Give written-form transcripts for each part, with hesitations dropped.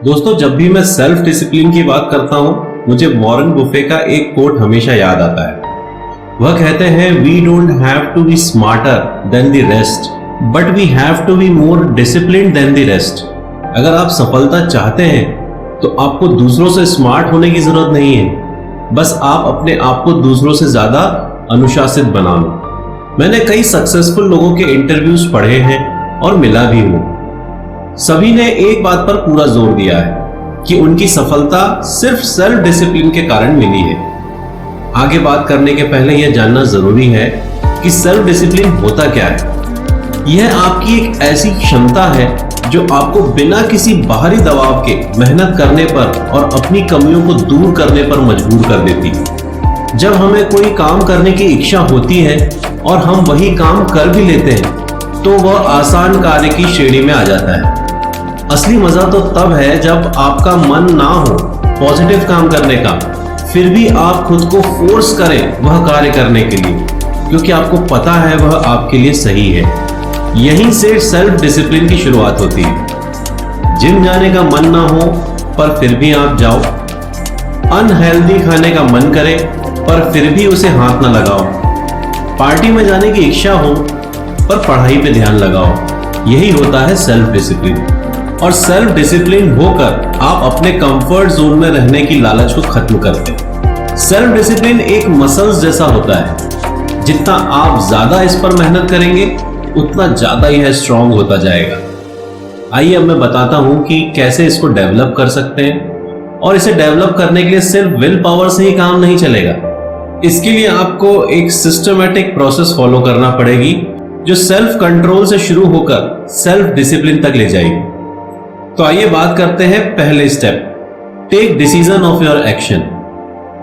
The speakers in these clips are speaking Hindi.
दोस्तों, जब भी मैं सेल्फ डिसिप्लिन की बात करता हूं, मुझे वॉरेन बुफे का एक कोट हमेशा याद आता है। वह कहते हैं, we don't have to be smarter than the rest, but we have to be more disciplined than the rest. अगर आप सफलता चाहते हैं तो आपको दूसरों से स्मार्ट होने की जरूरत नहीं है, बस आप अपने आप को दूसरों से ज्यादा अनुशासित बना लो। मैंने कई सक्सेसफुल लोगों के इंटरव्यूज पढ़े हैं और मिला भी हूं। सभी ने एक बात पर पूरा जोर दिया है कि उनकी सफलता सिर्फ सेल्फ डिसिप्लिन के कारण मिली है। आगे बात करने के पहले यह जानना जरूरी है कि सेल्फ डिसिप्लिन होता क्या है। यह आपकी एक ऐसी क्षमता है जो आपको बिना किसी बाहरी दबाव के मेहनत करने पर और अपनी कमियों को दूर करने पर मजबूर कर देती है। जब हमें कोई काम करने की इच्छा होती है और हम वही काम कर भी लेते हैं तो वह आसान कार्य की श्रेणी में आ जाता है। असली मजा तो तब है जब आपका मन ना हो पॉजिटिव काम करने का, फिर भी आप खुद को फोर्स करें वह कार्य करने के लिए, क्योंकि आपको पता है वह आपके लिए सही है। यहीं से सेल्फ डिसिप्लिन की शुरुआत होती है। जिम जाने का मन ना हो पर फिर भी आप जाओ, अनहेल्दी खाने का मन करे पर फिर भी उसे हाथ ना लगाओ, पार्टी में जाने की इच्छा हो पर पढ़ाई पे ध्यान लगाओ। यही होता है सेल्फ डिसिप्लिन। और सेल्फ डिसिप्लिन होकर आप अपने कंफर्ट जोन में रहने की लालच को खत्म करते हैं। सेल्फ डिसिप्लिन एक मसल्स जैसा होता है, जितना आप ज्यादा इस पर मेहनत करेंगे उतना ज्यादा यह स्ट्रांग होता जाएगा। आइए अब मैं बताता हूं कि कैसे इसको डेवलप कर सकते हैं। और इसे डेवलप करने के लिए सिर्फ विल पावर से ही काम नहीं चलेगा। इसके लिए आपको एक सिस्टमैटिक प्रोसेस फॉलो करना पड़ेगी जो सेल्फ कंट्रोल से शुरू होकर सेल्फ डिसिप्लिन तक ले जाएगी। तो आइए बात करते हैं पहले step, take decision of your action.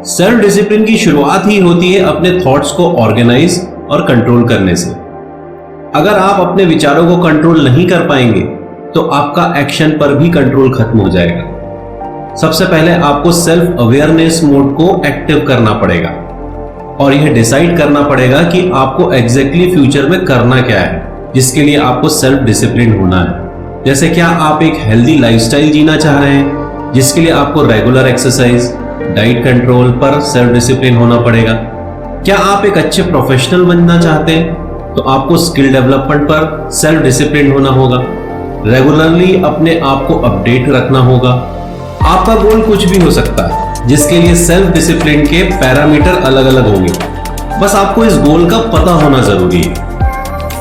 Self discipline की शुरुआत ही होती है अपने थॉट्स को ऑर्गेनाइज और कंट्रोल करने से। अगर आप अपने विचारों को कंट्रोल नहीं कर पाएंगे तो आपका एक्शन पर भी कंट्रोल खत्म हो जाएगा। सबसे पहले आपको सेल्फ अवेयरनेस मोड को एक्टिव करना पड़ेगा और यह डिसाइड करना पड़ेगा कि आपको एग्जैक्टली फ्यूचर में करना क्या है, जिसके लिए आपको सेल्फ डिसिप्लिन होना है। जैसे क्या आप एक हेल्दी लाइफस्टाइल जीना चाह रहे हैं, जिसके लिए आपको रेगुलर एक्सरसाइज, डाइट कंट्रोल पर सेल्फ डिसिप्लिन होना पड़ेगा। क्या आप एक अच्छे प्रोफेशनल बनना चाहते हैं तो आपको स्किल डेवलपमेंट पर सेल्फ डिसिप्लिन होना होगा। रेगुलरली अपने आप को अपडेट रखना होगा। आपका गोल कुछ भी हो सकता है, जिसके लिए सेल्फ डिसिप्लिन के पैरामीटर अलग अलग होंगे। बस आपको इस गोल का पता होना जरूरी है।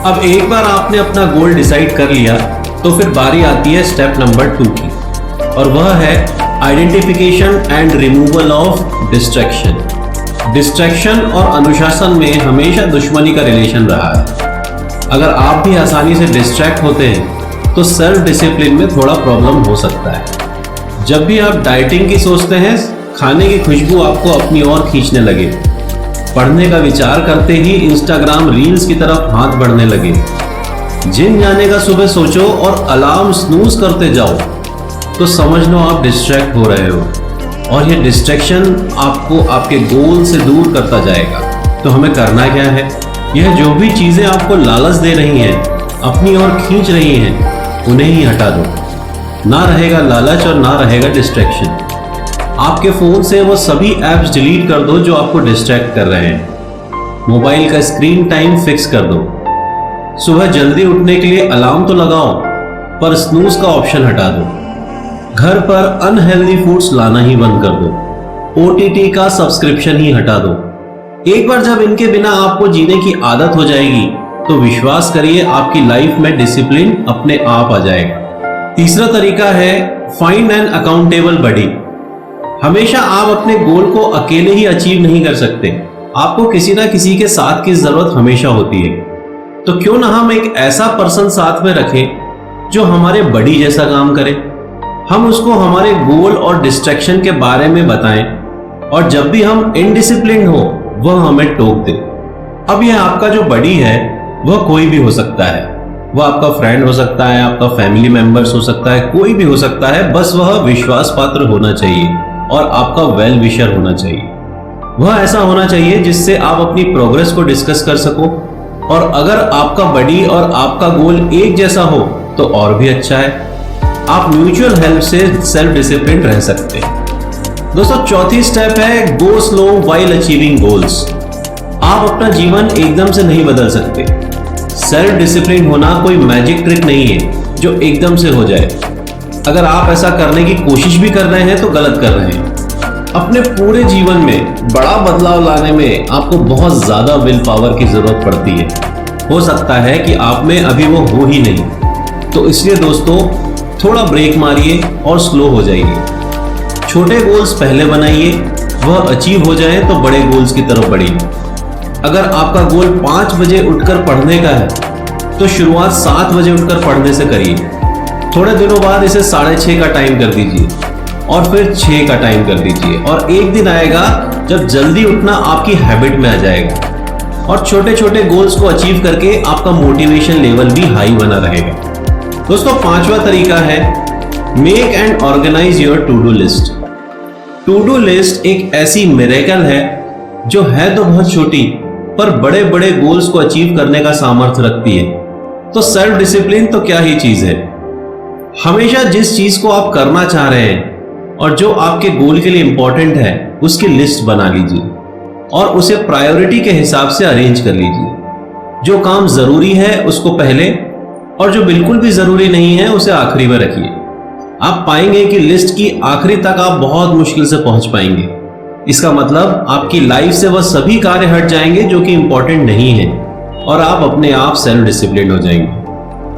अब एक बार आपने अपना गोल डिसाइड कर लिया तो फिर बारी आती है स्टेप नंबर 2 की, और वह है identification and removal of distraction. Distraction और अनुशासन में हमेशा दुश्मनी का रिलेशन रहा है। अगर आप भी आसानी से डिस्ट्रैक्ट होते हैं तो सेल्फ डिसिप्लिन में थोड़ा प्रॉब्लम हो सकता है। जब भी आप डाइटिंग की सोचते हैं, खाने की खुशबू आपको अपनी ओर खींचने लगे, पढ़ने का विचार करते ही इंस्टाग्राम रील्स की तरफ हाथ बढ़ने लगे, जिम जाने का सुबह सोचो और अलार्म स्नूज करते जाओ, तो समझ लो आप डिस्ट्रैक्ट हो रहे हो और ये डिस्ट्रैक्शन आपको आपके गोल से दूर करता जाएगा। तो हमें करना क्या है? यह जो भी चीजें आपको लालच दे रही हैं, अपनी ओर खींच रही हैं, उन्हें ही हटा दो। ना रहेगा लालच और ना रहेगा डिस्ट्रैक्शन। आपके फोन से वो सभी ऐप्स डिलीट कर दो जो आपको डिस्ट्रैक्ट कर रहे हैं। मोबाइल का स्क्रीन टाइम फिक्स कर दो। सुबह जल्दी उठने के लिए अलार्म तो लगाओ, पर स्नूज का ऑप्शन हटा दो। घर पर अनहेल्दी फूड्स लाना ही बंद कर दो। ओटीटी का सब्सक्रिप्शन ही हटा दो। एक बार जब इनके बिना आपको जीने की आदत हो जाएगी तो विश्वास करिए आपकी लाइफ में डिसिप्लिन अपने आप आ जाएगा। तीसरा तरीका है फाइंड एन अकाउंटेबल बडी। हमेशा आप अपने गोल को अकेले ही अचीव नहीं कर सकते, आपको किसी ना किसी के साथ की जरूरत हमेशा होती है। तो क्यों ना हम एक ऐसा पर्सन साथ में रखें जो हमारे बडी जैसा काम करे। हम उसको हमारे गोल और डिस्ट्रैक्शन के बारे में बताएं और जब भी हम इनडिसिप्लिन हो वह हमें टोक दे। अब यह आपका जो बडी है वह कोई भी हो सकता है। वह आपका फ्रेंड हो सकता है, आपका फैमिली मेंबर्स हो सकता है, कोई भी हो सकता है। बस वह विश्वास पात्र होना चाहिए और आपका वेल विशर होना चाहिए। वह ऐसा होना चाहिए जिससे आप अपनी प्रोग्रेस को डिस्कस कर सको। और अगर आपका बडी और आपका गोल एक जैसा हो तो और भी अच्छा है। आप म्यूचुअल हेल्प से सेल्फ डिसिप्लिन रह सकते हैं। दोस्तों, चौथी स्टेप है go slow while achieving goals. आप अपना जीवन एकदम से नहीं बदल सकते। सेल्फ डिसिप्लिन होना कोई मैजिक ट्रिक नहीं है जो एकदम से हो जाए। अगर आप ऐसा करने की कोशिश भी कर रहे हैं तो गलत कर रहे हैं। अपने पूरे जीवन में बड़ा बदलाव लाने में आपको बहुत ज्यादा विल पावर की जरूरत पड़ती है। हो सकता है कि आप में अभी वो हो ही नहीं। तो इसलिए दोस्तों, थोड़ा ब्रेक मारिए और स्लो हो जाइए। छोटे गोल्स पहले बनाइए, वह अचीव हो जाए तो बड़े गोल्स की तरफ बढ़िए। अगर आपका गोल 5 बजे उठकर पढ़ने का है तो शुरुआत 7 बजे उठकर पढ़ने से करिए। थोड़े दिनों बाद इसे 6:30 का टाइम कर दीजिए और फिर 6 का टाइम कर दीजिए, और एक दिन आएगा जब जल्दी उठना आपकी हैबिट में आ जाएगा और छोटे छोटे गोल्स को अचीव करके आपका मोटिवेशन लेवल भी हाई बना रहेगा। दोस्तों, 5वां तरीका है make and organise your to do list. To do list एक ऐसी मिरेकल है जो है तो बहुत छोटी पर बड़े बड़े गोल्स को अचीव करने का सामर्थ्य रखती है। तो सेल्फ डिसिप्लिन तो क्या ही चीज है। हमेशा जिस चीज को आप करना चाह रहे हैं और जो आपके गोल के लिए इंपॉर्टेंट है उसकी लिस्ट बना लीजिए और उसे प्रायोरिटी के हिसाब से अरेंज कर लीजिए। जो काम जरूरी है उसको पहले और जो बिल्कुल भी जरूरी नहीं है उसे आखिरी में रखिए। आप पाएंगे कि लिस्ट की आखिरी तक आप बहुत मुश्किल से पहुंच पाएंगे। इसका मतलब आपकी लाइफ से वह सभी कार्य हट जाएंगे जो कि इंपॉर्टेंट नहीं है और आप अपने आप सेल्फ डिसिप्लिन हो जाएंगे।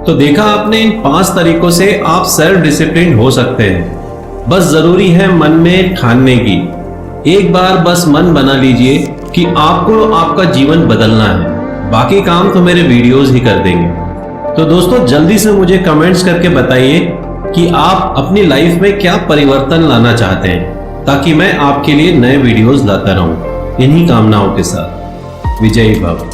तो देखा आपने, इन 5 तरीकों से आप सेल्फ डिसिप्लिन हो सकते हैं। बस जरूरी है मन में ठानने की। एक बार बस मन बना लीजिए कि आपको आपका जीवन बदलना है, बाकी काम तो मेरे वीडियोस ही कर देंगे। तो दोस्तों, जल्दी से मुझे कमेंट्स करके बताइए कि आप अपनी लाइफ में क्या परिवर्तन लाना चाहते हैं, ताकि मैं आपके लिए नए वीडियोस लाता रहूं। इन्हीं कामनाओं के साथ विजयी भव।